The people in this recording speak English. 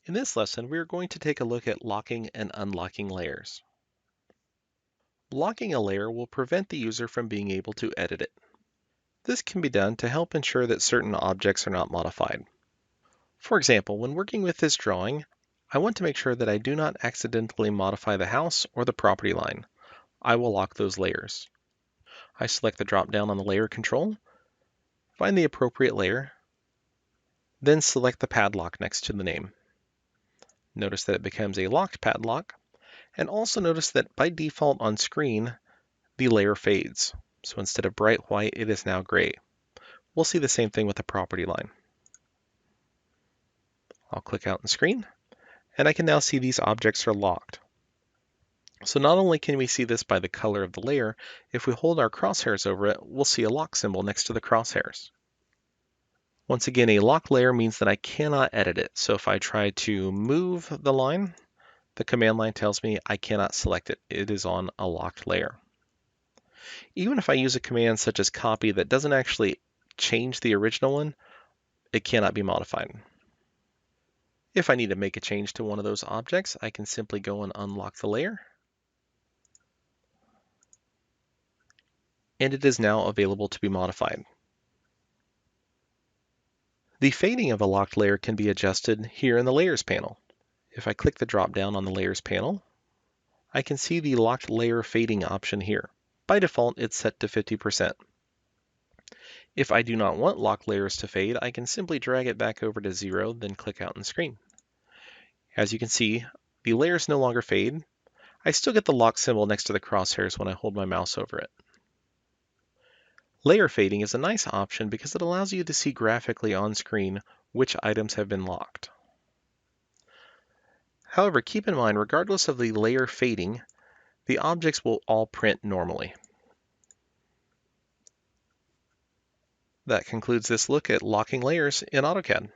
In this lesson, we are going to take a look at locking and unlocking layers. Locking a layer will prevent the user from being able to edit it. This can be done to help ensure that certain objects are not modified. For example, when working with this drawing, I want to make sure that I do not accidentally modify the house or the property line. I will lock those layers. I select the drop down on the layer control, find the appropriate layer, then select the padlock next to the name. Notice that it becomes a locked padlock. And also notice that by default on screen, the layer fades. So instead of bright white, it is now gray. We'll see the same thing with the property line. I'll click out on screen, and I can now see these objects are locked. So not only can we see this by the color of the layer, if we hold our crosshairs over it, we'll see a lock symbol next to the crosshairs. Once again, a locked layer means that I cannot edit it. So if I try to move the line, the command line tells me I cannot select it. It is on a locked layer. Even if I use a command such as copy that doesn't actually change the original one, it cannot be modified. If I need to make a change to one of those objects, I can simply go and unlock the layer. And it is now available to be modified. The fading of a locked layer can be adjusted here in the Layers panel. If I click the drop down on the Layers panel, I can see the locked layer fading option here. By default, it's set to 50%. If I do not want locked layers to fade, I can simply drag it back over to 0, then click out on the screen. As you can see, the layers no longer fade. I still get the lock symbol next to the crosshairs when I hold my mouse over it. Layer fading is a nice option because it allows you to see graphically on screen which items have been locked. However, keep in mind, regardless of the layer fading, the objects will all print normally. That concludes this look at locking layers in AutoCAD.